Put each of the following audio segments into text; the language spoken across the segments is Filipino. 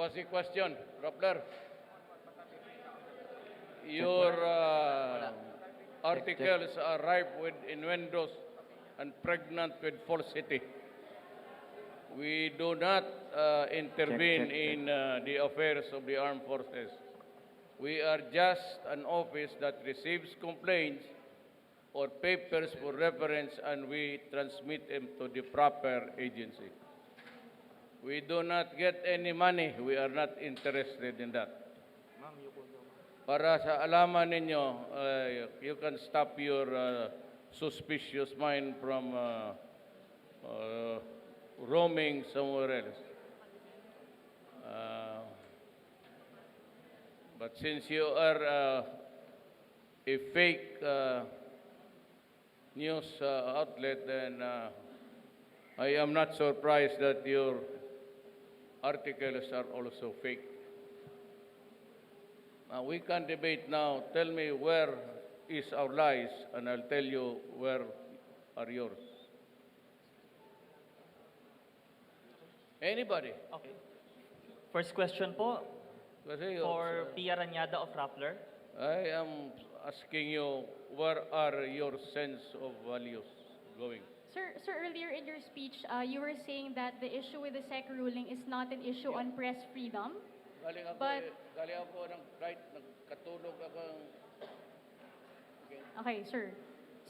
What's the question, Rappler? Your articles are ripe with innuendos and pregnant with falsity. We do not intervene in the affairs of the armed forces. We are just an office that receives complaints or papers for reference and we transmit them to the proper agency. We do not get any money. We are not interested in that. Para sa alaman ninyo, you can stop your suspicious mind from roaming somewhere else. But since you are a fake news outlet, then I am not surprised that your articles are also fake. We can debate now. Tell me where is our lies, and I'll tell you where are yours. Anybody? Okay. First question po Kasi for Pia Ranyada of Rappler. I am asking you, where are your sense of values going? Sir, earlier in your speech, you were saying that the issue with the SEC ruling is not an issue on press freedom. But- galing ako ng flight, nagkatulog ako. Okay, sir.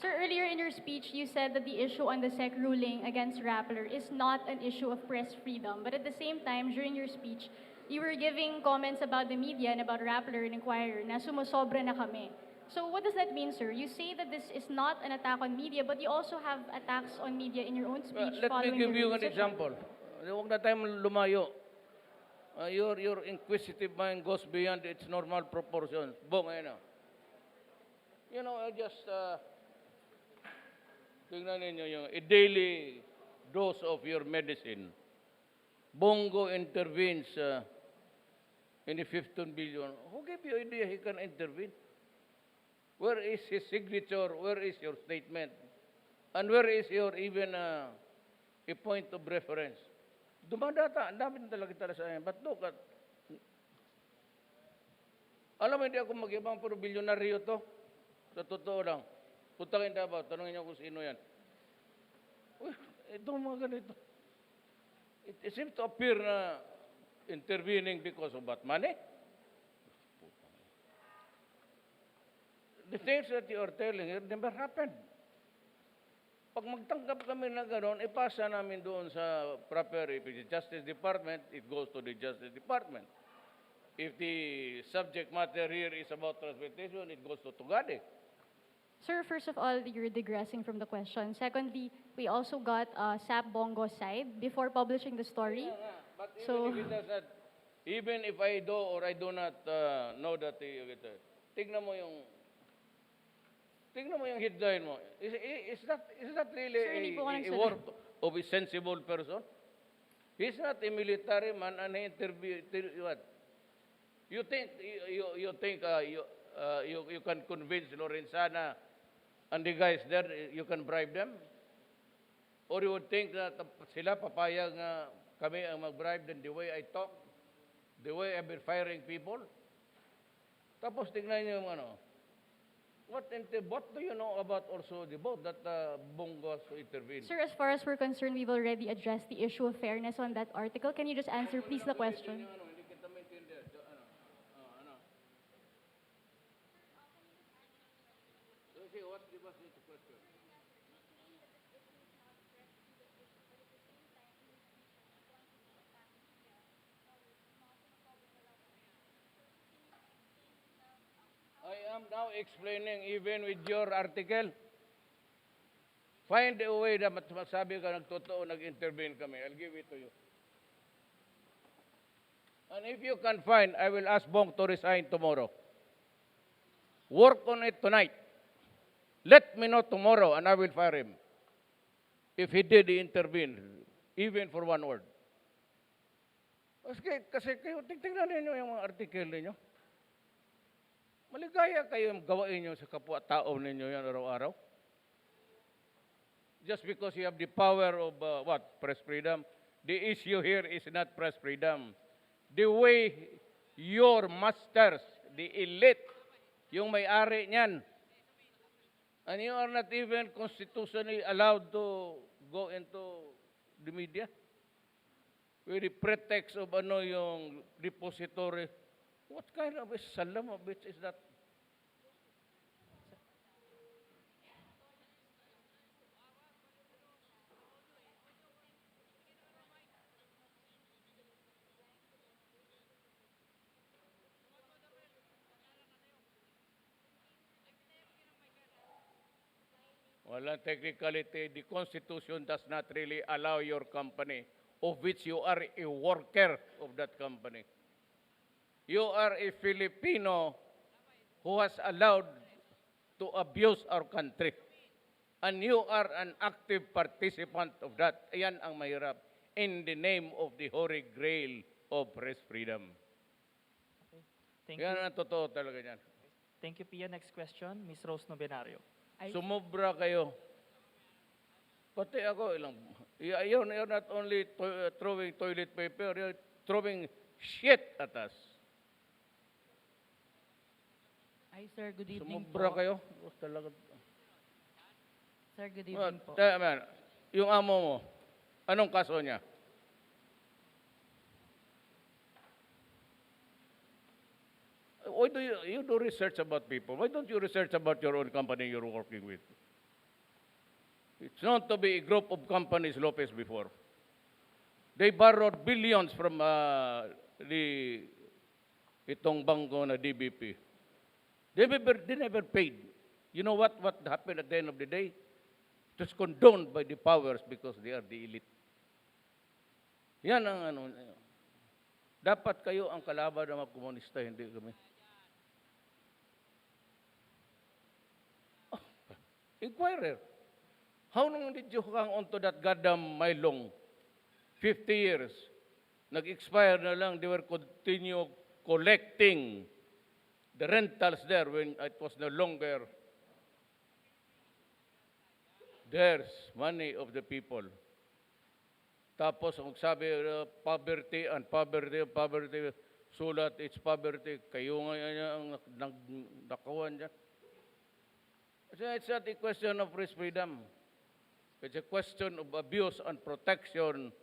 Sir, earlier in your speech, you said that the issue on the SEC ruling against Rappler is not an issue of press freedom. But at the same time, during your speech, you were giving comments about the media and about Rappler and Inquirer na sumusobra na kami. So what does that mean, sir? You say that this is not an attack on media, but you also have attacks on media in your own speech Let me following give the you an decision. example. Huwag na tayong lumayo. Your inquisitive mind goes beyond its normal proportions. Bong, ayun na. You know, I just, tingnan ninyo yung a daily dose of your medicine. Bongo intervenes in the 15 billion. Who gave you idea he can intervene? Where is his signature? Where is your statement? And where is your even a point of reference? Dumadata, ang dami na talaga sa akin. But look at, alam mo, hindi ako mag-ibang pero bilyonaryo to. Sa totoo lang. Punta kayo Davao, tanongin niyo kung sino yan. Uy, ito mga ganito. It seems to appear na intervening because of what? Money? The things that you are telling here never happened. Pag magtanggap kami na gano'n, ipasa namin doon sa proper, if it's Justice Department, it goes to the Justice Department. If the subject matter here is about transportation, it goes to Tugade. Sir, first of all, you're digressing from the question. Secondly, we also got SAP Bongo's side before publishing the story. But So- even if it does not, even if I do or I do not know that, tignan mo yung headline mo. Is that really Sir, hindi po ako a nagsabi. work of a sensible person? He's not a military man and he what? You think you can convince Lorenzana and the guys there, you can bribe them? Or you would think that sila papayag nga kami ang mag-bribe then the way I talk, the way I've been firing people? Tapos tingnan niyo yung ano, what do you know about also the boat that Bongos intervened? Sir, as far as we're concerned, we've already addressed the issue of fairness on that article. Can you just answer, please, the question? Hindi kita maintindihan. Ano? So, see, what's the question? I am now explaining even with your article. Find a way na masabi ka nagtotoo, nag-intervene kami. I'll give it to you. And if you can find, I will ask Bong to resign tomorrow. Work on it tonight. Let me know tomorrow and I will fire him. If he did intervene, even for one word. Kasi kayo, tingnan ninyo yung mga article ninyo. Maligaya kayo yung gawain nyo sa kapwa-tao ninyo yan araw-araw. Just because you have the power of, press freedom. The issue here is not press freedom. the way your masters, the elite, yung may-ari niyan, and you are not even constitutionally allowed to go into the media with the pretext of ano yung depository. What kind of a salam of bitch is that? Walang technicality. The Constitution does not really allow your company, of which you are a worker of that company. You are a Filipino who has allowed to abuse our country. And you are an active participant of that. Ayan ang mahirap. In the name of the Holy Grail of press freedom. Thank Yan you. ang totoo talaga yan. Thank you, Pia. Next question, Ms. Rose Novenario. Sumobra kayo. Pati ako, you're not only throwing toilet paper, you're throwing shit at us. Hi, sir. Good evening Sumobra po. kayo. Talaga. Sir, good evening po. Man, yung amo mo, anong kaso niya? Why do you do research about people? Why don't you research about your own company you're working with? It's known to be a group of companies, Lopez, before. They borrowed billions from itong bangko na DBP. They never paid. You know what happened at the end of the day? It was condoned by the powers because they are the elite. Yan ang ano. Dapat kayo ang kalaban ng mga komunista, hindi kami. Inquirer. How long did you hang on to that goddamn Mylong? 50 years. Nag-expire na lang, they were continue collecting the rentals there when it was no longer theirs, money of the people. Tapos, ang sabi, poverty and poverty, sulat, it's poverty. Kayo nga ang nakawan dyan. It's not a question of press freedom. It's a question of abuse and protection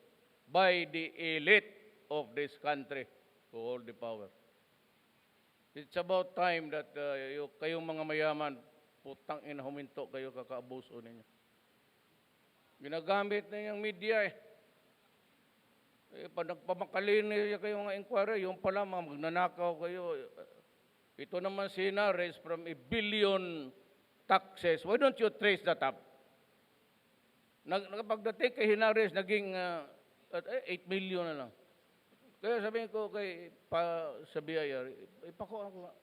by the elite of this country who hold the power. It's about time that kayong mga mayaman, putang ina, huminto kayo, kakaabuso ninyo. Ginagamit na yung media pag nagpamakalin niya kayo nga inquiry, yung pala mga magnanakaw kayo. Ito naman si Hinares from a billion taxes. Why don't you trace that up? Pagdating kay Hinares, naging 8 million na lang. Kaya sabihin ko sa BIR, ipakuha ko nga.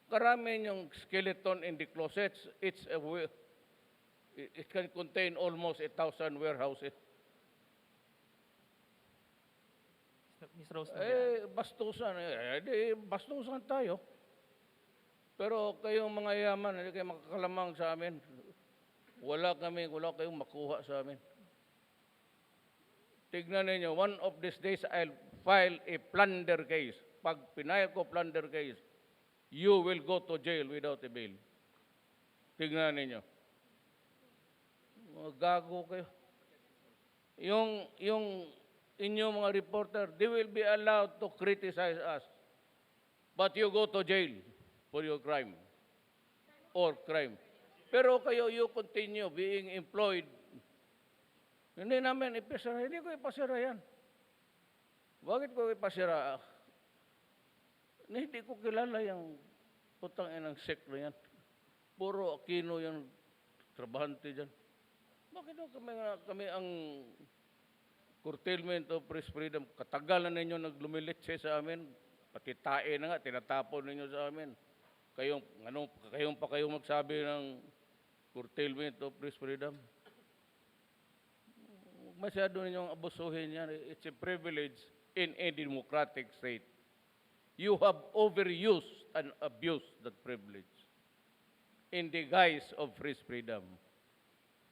Karami yung skeleton in the closets. It can contain almost 1,000 warehouses. Ms. Rose Novenario. Bastusan tayo. Pero kayong mga yaman, hindi kayo makakalamang sa amin. Wala kayong makuha sa amin. Tignan ninyo, one of these days I'll file a plunder case. Pag pinayag ko plunder case, you will go to jail without a bail. Tignan ninyo. Mga gago kayo. Yung inyong mga reporter, they will be allowed to criticize us. But you go to jail for your crime. Or crime. Pero kayo, you continue being employed. Hindi namin ipasira. Hindi ko ipasira yan. Bakit ko ipasira? Hindi ko kilala yung putang inang sect na yan. Puro Aquino yung trabahante dyan. Bakit kami ang curtailment of press freedom? Katagal na ninyo naglumilitse sa amin. Pati tae na nga, tinatapon ninyo sa amin. Kayong pa kayong magsabi ng curtailment of press freedom? Masyado ninyong abusuhin yan. It's a privilege in a democratic state. You have overused and abused that privilege in the guise of press freedom.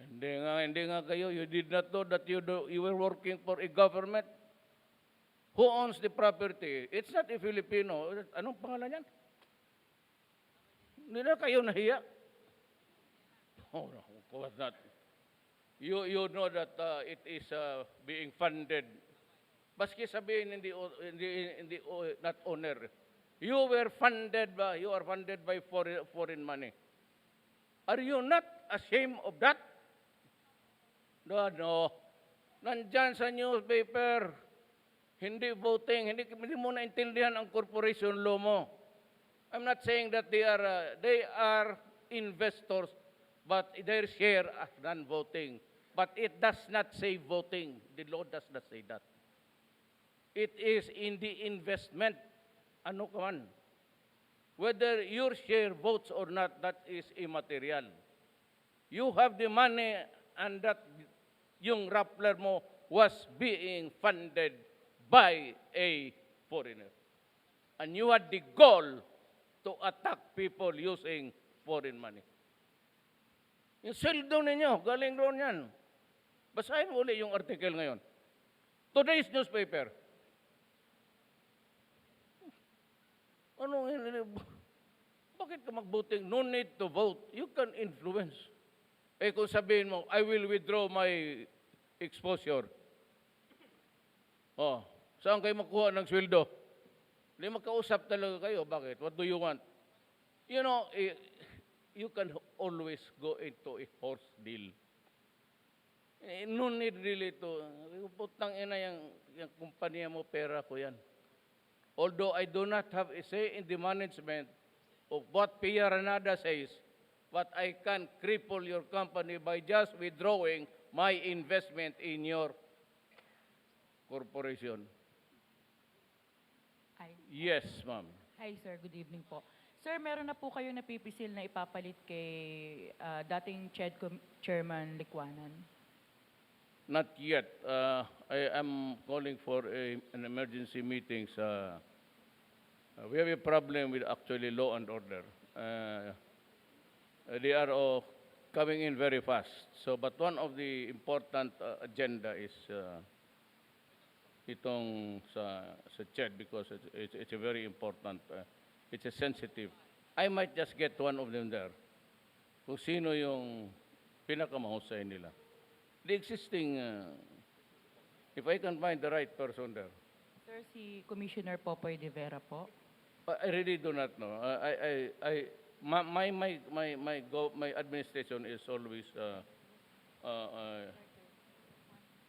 Hindi nga kayo. You did not know that you were working for a government. who owns the property, it's not a Filipino. Anong pangalan yan? Hindi na kayo nahiya. Oh, no, of course not. You know that it is being funded. Baski sabihin hindi not owner. You are funded by foreign money. Are you not ashamed of that? No. Nandyan sa newspaper. Hindi voting, hindi mo naintindihan ang corporation law mo. I'm not saying that they are investors, but their share as non-voting. But it does not say voting. The law does not say that. It is in the investment. Ano ka man? Whether your share votes or not, that is immaterial. You have the money and that yung Rappler mo was being funded by a foreigner. And you had the goal to attack people using foreign money. Yung sweldo ninyo, galing roon yan. Basahin mo ulit yung article ngayon. Today's newspaper. Bakit ka magbuting? No need to vote. You can influence. Kung sabihin mo, I will withdraw my exposure. Saan kayo makuha ng sweldo? Hindi makausap talaga kayo. Bakit? What do you want? You know, you can always go into a horse deal. No need really to, putang ina yung kumpanya mo, pera ko yan. Although I do not have a say in the management of what Pia Ranada says, but I can cripple your company by just withdrawing my investment in your corporation. Yes, ma'am. Hi, sir. Good evening po. Sir, meron na po kayo napipisil na ipapalit kay dating CHED Chairman Licuanan? Not yet. I am calling for an emergency meeting. We have a problem with actually law and order. They are all coming in very fast. But one of the important agenda is itong sa CHED because it's a very important, it's a sensitive. I might just get one of them there. Kung sino yung pinakamahusay nila. The existing, if I can find the right person there. Sir, si Commissioner Popoy de Vera po. I really do not know. My administration is always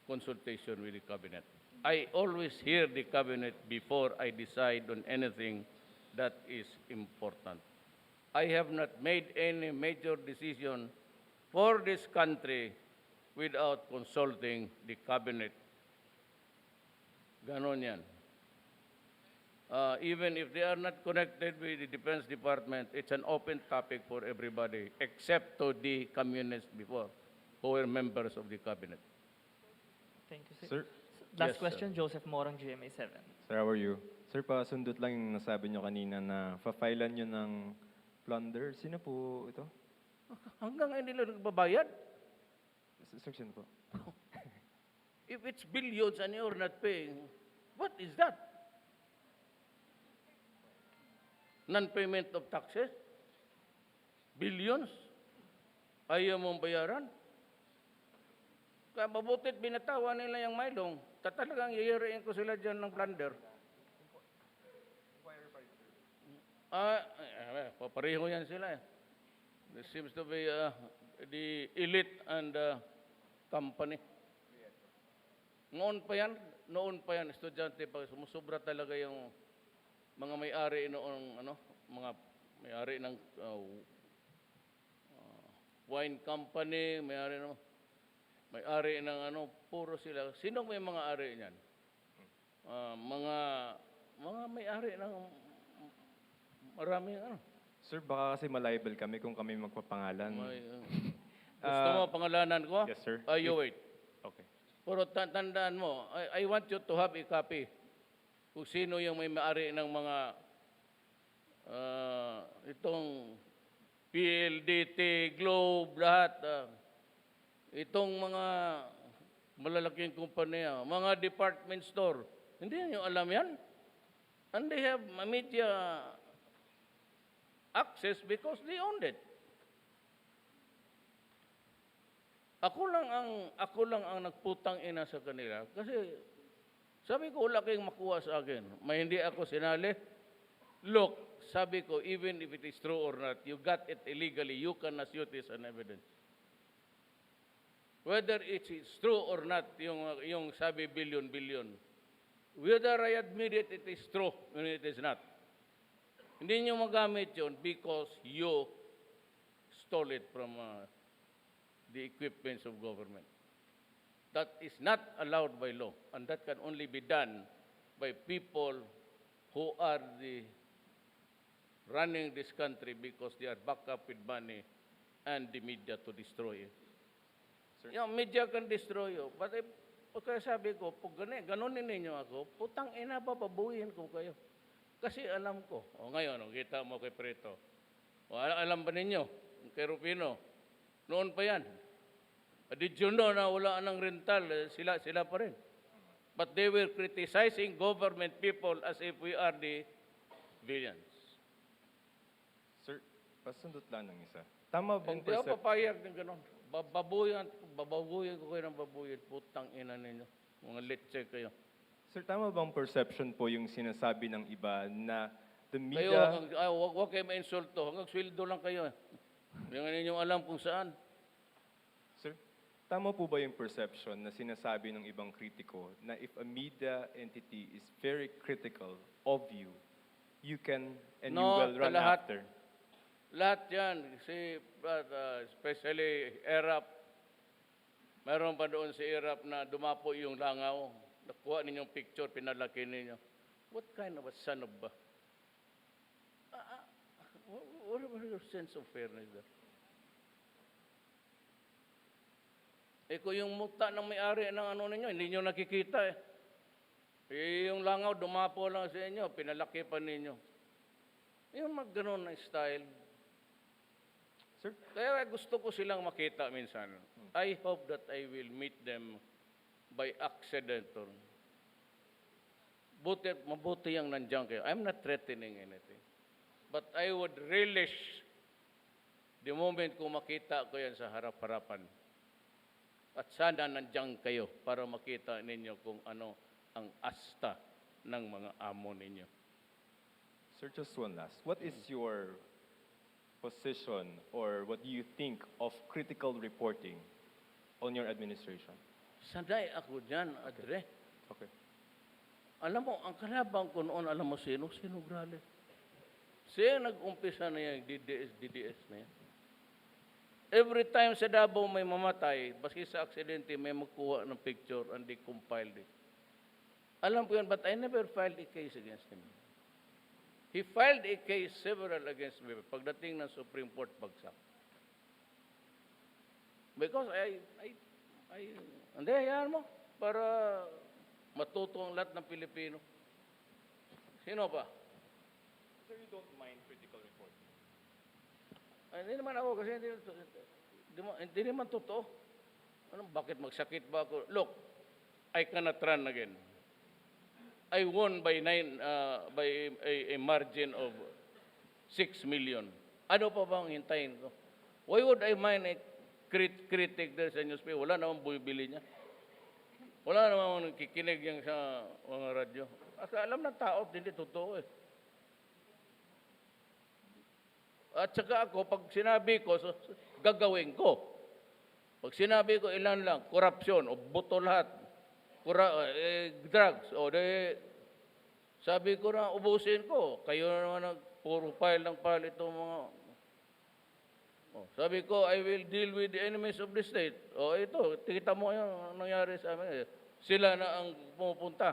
consultation with the cabinet. I always hear the cabinet before I decide on anything that is important. I have not made any major decision for this country without consulting the cabinet. Ganon yan. Even if they are not connected with the Defense Department, it's an open topic for everybody, except to the communists before, who were members of the cabinet. Thank you, sir. Sir, Last Yes, question, Joseph Morang, GMA7. sir, how are you? Sir, pasundot lang yung nasabi nyo kanina na fa-filean nyo ng plunder. Sino po ito? Hanggang ngayon nila nagbabayad. Sir, sino po? If it's billions and you're not paying, what is that? Non-payment of taxes? Billions? Ayaw mong bayaran? Kaya mabutit binatawa nila yung Maylong. Talagang yayariin ko sila dyan ng plunder. Papareho yan sila. There seems to be the elite and company. Noon pa yan, estudyante, pag sumusubra talaga yung mga may-ari noong, mga may-ari ng wine company, may-ari ng puro sila. Sino may mga ari niyan? Mga may-ari ng maraming Sir, baka kasi malibel kami kung kami magpapangalan. gusto mo pangalanan ko? Yes, sir. You wait. Okay. Pero tandaan mo, I want you to have a copy kung sino yung may may-ari ng mga itong PLDT, Globe, lahat. Itong mga malalaking kumpanya, mga department store, Hindi niyo alam yan? And they have media access because they owned it. Ako lang ang nagputang ina sa kanila kasi sabi ko wala kayong makuha sa akin. May hindi ako sinali. Look, sabi ko even if it is true or not, you got it illegally, you can assert it as an evidence. Whether it is true or not, yung sabi billion, whether I admit it is true when it is not. Hindi nyo magamit yun because you stole it from the equipments of government. That is not allowed by law, and that can only be done by people who are running this country because they are backed up with money and the media to destroy it. Yung media can destroy you. But kaya sabi ko, pag ganunin ninyo ako, putang ina pa, pabuhin ko kayo. Kasi alam ko. O ngayon, kita mo kay Preto. O alam ba ninyo, kay Rufino, noon pa yan. Did you know na wala nang rental, sila pa rin. But they were criticizing government people as if we are the villains. Sir, pasundot lang ng isa. Tama bang Hindi ako papayag ng gano'n. Bababuyan ko kayo ng babuyan. Putang ina ninyo. Mga letse kayo. Sir, tama bang perception po yung sinasabi ng iba na the Kayo, media... huwag kayo ma-insulto. Hanggang sweldo lang kayo. Hindi nga ninyong alam kung saan. Sir, tama po ba yung perception na sinasabi ng ibang kritiko na if a media entity is very critical of you, you can and you No, will run lahat. after? Lahat yan. Especially ERAP. Meron pa doon si ERAP na dumapo yung langaw. Nakuha ninyong picture, pinalaki ninyo. What kind of a son of a... What was your sense of fairness there? Kung yung muta ng may-ari ng ano ninyo, hindi nyo nakikita eh. Yung langaw, dumapo lang sa inyo, pinalaki pa ninyo. Yung mag-ganon na style. Sir, Kaya gusto ko silang makita minsan. I hope that I will meet them by accident. Mabuti yung nandiyan kayo. I'm not threatening anything. But I would relish the moment ko makita ko yan sa harap-harapan. At sana nandiyan kayo para makita ninyo kung ano ang asta ng mga amo ninyo. sir, just one last. What is your position or what do you think of critical reporting on your administration? Sanay ako dyan, Adre. Okay. Alam mo, ang kalabang ko noon, alam mo sino? Sino Grale? Siya nag-umpisa na yung DDS na yan. Every time sa Davao may mamatay, baski sa aksidente, may magkuha ng picture and they compiled it. Alam ko yan, but I never filed a case against him. He filed a case several against me pagdating ng Supreme Court bagsak. Because hindi, hayaan mo, para matuto ang lahat ng Pilipino. Sino pa? Sir, you don't mind critical reporting? Hindi naman ako kasi hindi naman totoo. Bakit magsakit ba ako? Look, I cannot run again. I won by a margin of 6 million. Ano pa bang hintayin ko? Why would I mind a critic there sa newspaper? Wala namang bumibili niya. Wala namang kikinig yan sa mga radyo. Kasi alam ng tao, hindi totoo eh. At saka ako, pag sinabi ko, gagawin ko. Pag sinabi ko, ilan lang, korupsyon, o buto lahat, drugs, o sabi ko na, ubusin ko. Kayo naman puro file ng file itong mga... sabi ko, I will deal with the enemies of the state. Ito, kita mo yung nangyari sa amin. Sila na ang pumupunta.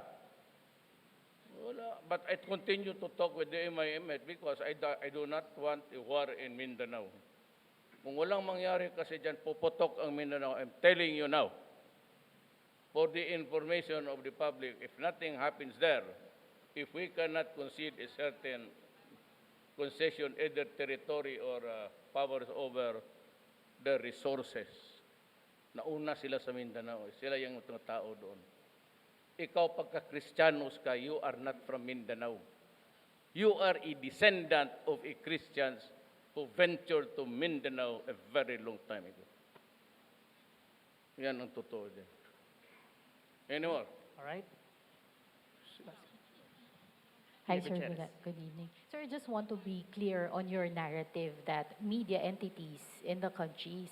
Wala. But I continue to talk with the MIMF because I do not want a war in Mindanao. Kung walang mangyari kasi dyan, puputok ang Mindanao. I'm telling you now, for the information of the public, if nothing happens there, if we cannot concede a certain concession, either territory or powers over the resources, nauna sila sa Mindanao. Sila yung mga tao doon. ikaw pagka-Kristiyanos ka, you are not from Mindanao. You are a descendant of a Christians who ventured to Mindanao a very long time ago. Yan ang totoo din. Anymore? All right. Hi, David sir. Cherez. Good evening. Sir, I just want to be clear on your narrative that media entities in the country,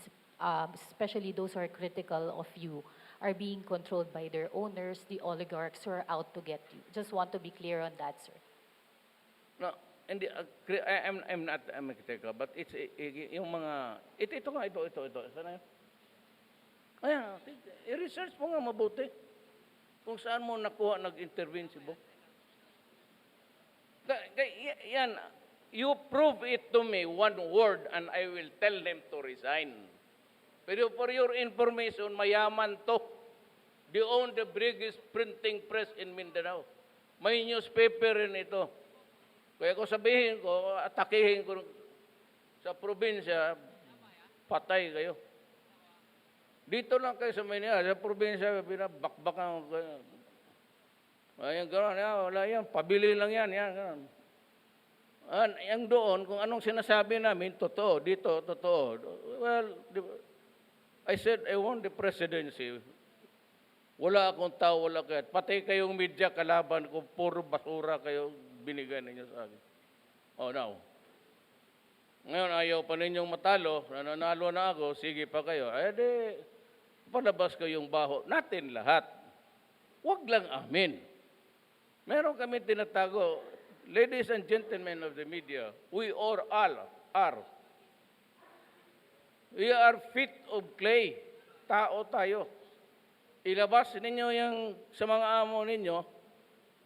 especially those who are critical of you, are being controlled by their owners, the oligarchs who are out to get you. Just want to be clear on that, sir. No, hindi, I'm not a critical, but it's yung mga, ito nga, ito. Sana yun? Ayan, i-research mo nga mabuti kung saan mo nakuha, nag-intervene si Bo. Yan, you prove it to me one word and I will tell them to resign. Pero for your information, mayaman to. They own the biggest printing press in Mindanao. May newspaper rin ito. Kaya kung sabihin ko, atakihin ko sa probinsya, patay kayo. Dito lang kayo sa Manila, sa probinsya, binabakbakan kayo. Ayan, gano'n, wala yan, pabili lang yan, gano'n. Yang doon, kung anong sinasabi namin, totoo, dito, totoo. Well, I said, I want the presidency. Wala akong tao, wala kayo. Pati kayong media kalaban ko, puro basura kayo binigay ninyo sa akin. Oh, now. Ngayon, ayaw pa ninyong matalo, nananalo na ako, sige pa kayo. Eh, di, palabas kayong baho. Natin lahat. Huwag lang amin. Meron kami tinatago, ladies and gentlemen of the media, we all are. We are fit of clay. Tao tayo. Ilabas ninyo yung sa mga amo ninyo,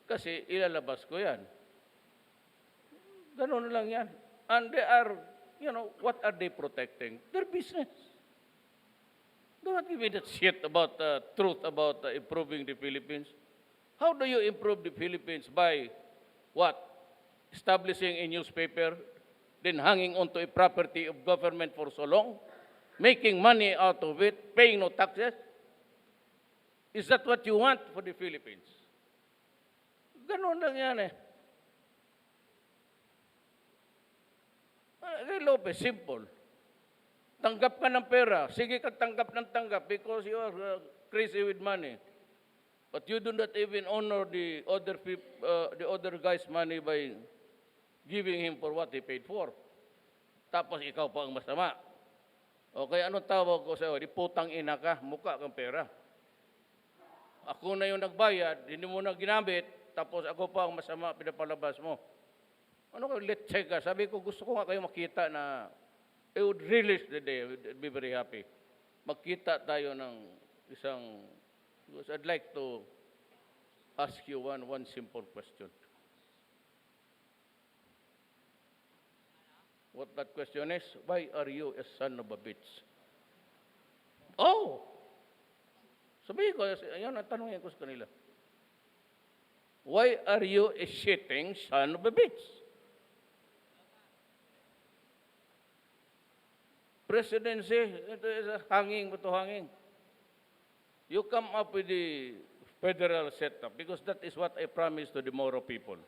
kasi ilalabas ko yan. Ganun lang yan. And they are, what are they protecting? Their business. Do not give me that shit about truth about improving the Philippines. How do you improve the Philippines? By what? Establishing a newspaper, then hanging onto a property of government for so long, making money out of it, paying no taxes? Is that what you want for the Philippines? Ganun lang yan eh. Kay Lopez, simple. Tanggap ka ng pera. Sige ka tanggap ng tanggap because you are crazy with money. But you do not even honor the other guy's money by giving him for what he paid for. Tapos ikaw pa ang masama. Okay, anong tawag ko sa'yo? Di putang ina ka, mukha kang pera. Ako na yung nagbayad, hindi mo na ginamit, tapos ako pa ang masama, pinapalabas mo. Ano ka, let's check ka. Sabi ko, gusto ko nga kayo makita na I would relish the day, I would be very happy. Magkita tayo ng isang, because I'd like to ask you one simple question. What that question is, why are you a son of a bitch? Oh! Sabihin ko, ayun, tanongin ko sa kanila. Why are you a shitting son of a bitch? Presidency, ito is hanging, ito hanging. You come up with the federal setup because that is what I promised to the Moro people.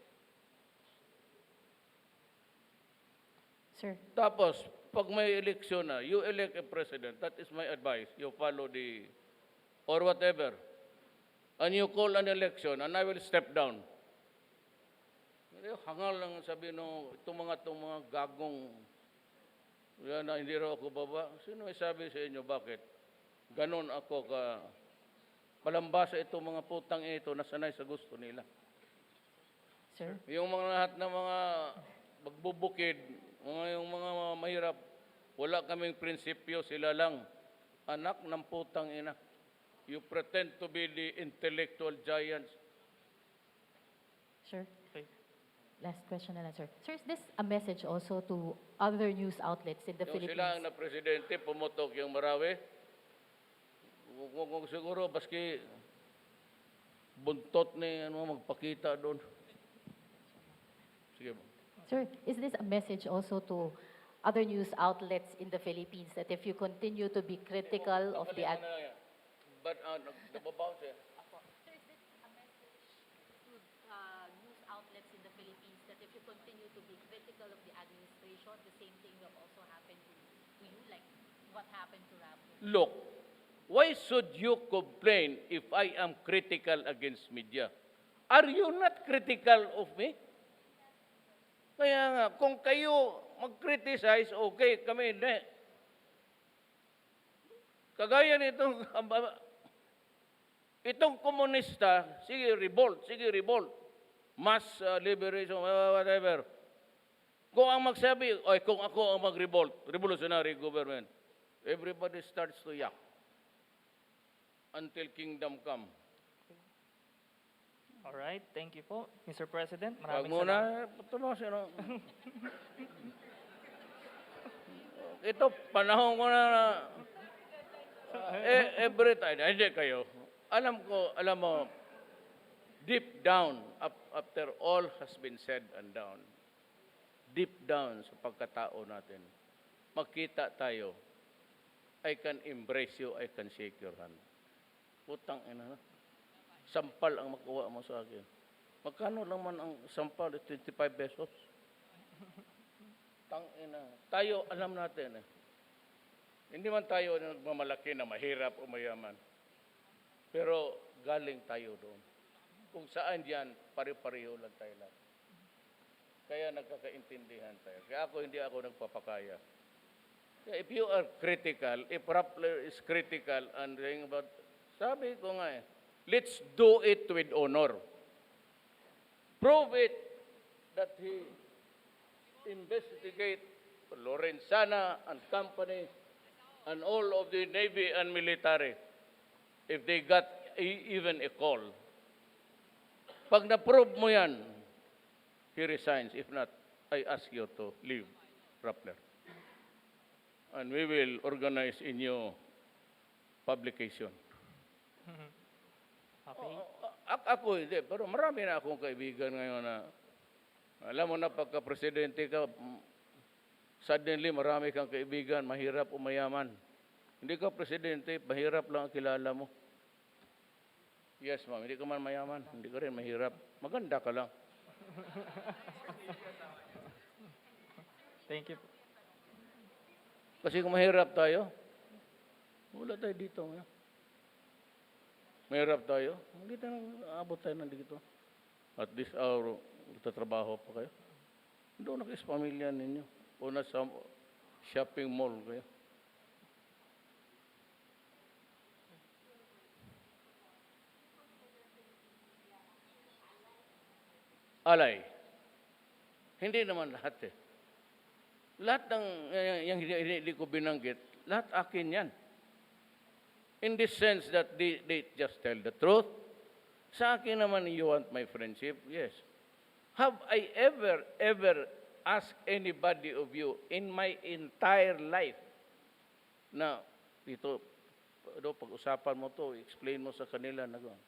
Sir, Tapos, pag may eleksyon na, you elect a president, that is my advice. You follow the, or whatever. And you call an election, and I will step down. Hangal lang sabi no, itong mga gagong, yan na hindi raw ako baba. Sino may sabi sa inyo, bakit? Ganon ako ka, palambasa itong mga putang ito, nasanay sa gusto nila. sir, Yung mga lahat ng mga magbubukid, yung mga mahirap, wala kaming prinsipyo, sila lang. Anak ng putang ina. You pretend to be the intellectual giants. sir. Okay. Last question na lang, sir. Sir, is this a message also to other news outlets in the Yung sila ang Philippines? na presidente, pumutok yung Marawi. Kung siguro, baski buntot ni magpakita doon. Sige. Sir, is this a message also to other news outlets in the Philippines that if you continue to be critical of the... But nababounce eh. outlets in the Philippines that if you continue to be critical of the administration, the same thing will also happen to you, like what happened to Rappler? Look, why should you complain if I am critical against media? Are you not critical of me? Kaya nga, kung kayo mag-criticize, okay, kami hindi. Kagaya nitong, itong komunista, sige, revolt. Mass liberation, whatever. Kung ang magsabi, ay kung ako ang mag-revolt, revolutionary government, everybody starts to yak until kingdom come. All right, thank you po, Mr. President. Wag Maraming muna, salamat. tumasin. Ito, panahon ko na, every time, hindi kayo. Alam mo, deep down, after all has been said and done, deep down sa pagkatao natin, makita tayo, I can embrace you, I can shake your hand. Putang ina na. Sampal ang makuha mo sa akin. Magkano lang man ang sampal? 25 pesos. Tang ina. Tayo, alam natin eh. Hindi man tayo nagmamalaki na mahirap o mayaman. Pero galing tayo doon. Kung saan yan, pare-pareho lang tayo lahat. Kaya nagkakaintindihan tayo. Kaya hindi ako nagpapakaya. Kaya if you are critical, if Rappler is critical and saying about, sabi ko nga eh, let's do it with honor. Prove it that he investigate Lorenzana and company and all of the Navy and military if they got even a call. Pag na-prove mo yan, he resigns. If not, I ask you to leave, Rappler. And we will organize a new publication. Okay. Ako hindi, pero marami na akong kaibigan ngayon na, alam mo na pagka-presidente ka, suddenly marami kang kaibigan, mahirap o mayaman. Hindi ka presidente, mahirap lang ang kilala mo. Yes, ma'am, hindi ka man mayaman, hindi ka rin mahirap. Maganda ka lang. Thank you po. Kasi kung mahirap tayo, wala tayo dito ngayon. Mahirap tayo, hindi tayo abot tayo nandito. At this hour, tatrabaho pa kayo. Doon na kayo sa pamilya ninyo. O nasa shopping mall kayo. Alay. Hindi naman lahat eh. Lahat ng yung hindi ko binanggit, lahat akin yan. In the sense that they just tell the truth. Sa akin naman, you want my friendship? Yes. Have I ever asked anybody of you in my entire life na ito, pag-usapan mo to, explain mo sa kanila na gano'n.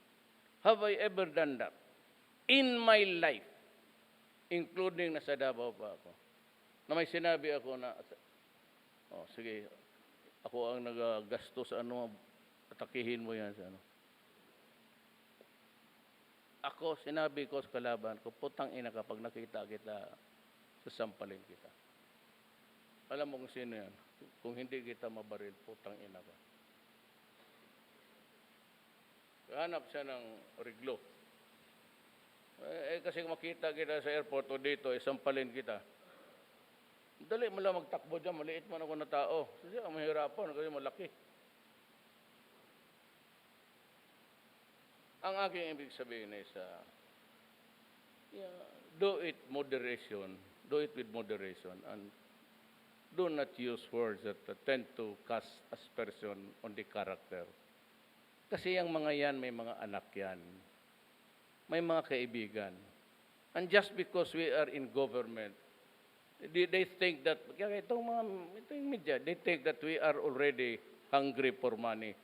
Have I ever done that? In my life, including nasa Davao pa ako, na may sinabi ako na, sige, ako ang nagagastos sa ano, atakihin mo yan sa ano. Ako, sinabi ko sa kalaban ko, putang ina ka pag nakita kita, sasampalin kita. Alam mo kung sino yan? Kung hindi kita mabaril, putang ina ka. Hanap siya ng reglo. Kasi makita kita sa airport o dito, sampalin kita. Dali mo lang magtakbo dyan, maliit man ako na tao. Kasi mahirapan kasi malaki. Ang aking ibig sabihin is, do it with moderation, and do not use words that tend to cast aspersion on the character. Kasi yung mga yan, may mga anak yan. May mga kaibigan. And just because we are in government, they think that, kaya itong media, they think that we are already hungry for money.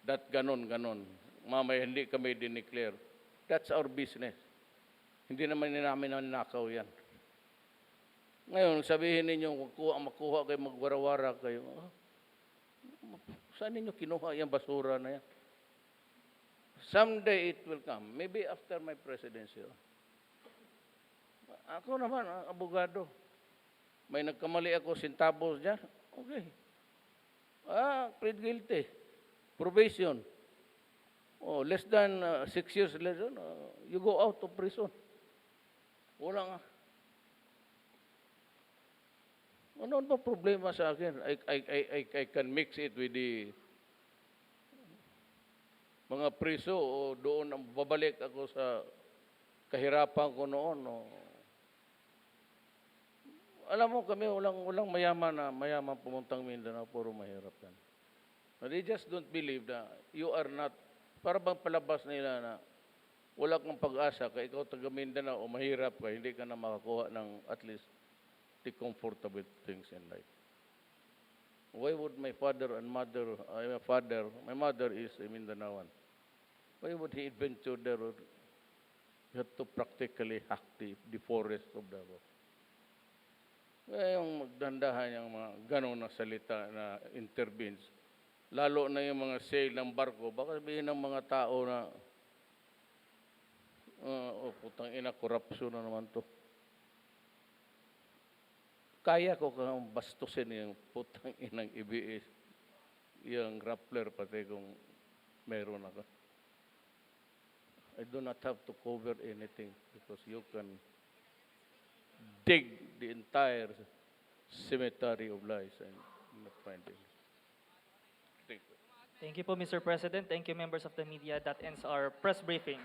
That ganon. Mamaya hindi kami dineclare. That's our business. Hindi naman namin nanakaw yan. Ngayon, sabihin ninyo, makuha kayo, magwarawara kayo. Saan ninyo kinuha yung basura na yan? Someday it will come. Maybe after my presidency. Ako naman, abogado. May nagkamali ako, centavos dyan. Okay. Plead guilty. Probation. Oh, less than 6 years later, you go out of prison. Wala nga. Ano ba problema sa akin? I can mix it with the mga preso o doon ang babalik ako sa kahirapan ko noon. O. Alam mo kami, walang mayaman pumuntang Mindanao, puro mahirap yan. They just don't believe na you are not, para bang palabas nila na wala kang pag-asa, kaya ikaw taga Mindanao o mahirap ka, hindi ka na makakuha ng at least the comfortable things in life. Why would my father and mother, my mother is a Mindanaoan. Why would he venture there? You have to practically hack the forest of Davao. Kaya yung magdandahan yung mga ganong na salita na intervenes, lalo na yung mga sail ng barko, baka sabihin ng mga tao na, putang ina, korupsyon na naman to. Kaya ko kang bastusin yung putang inang IBS, yung grappler pati kung meron ako. I do not have to cover anything because you can dig the entire cemetery of lies and not find it. Thank you. Thank you po, Mr. President. Thank you, members of the media. That ends our press briefing.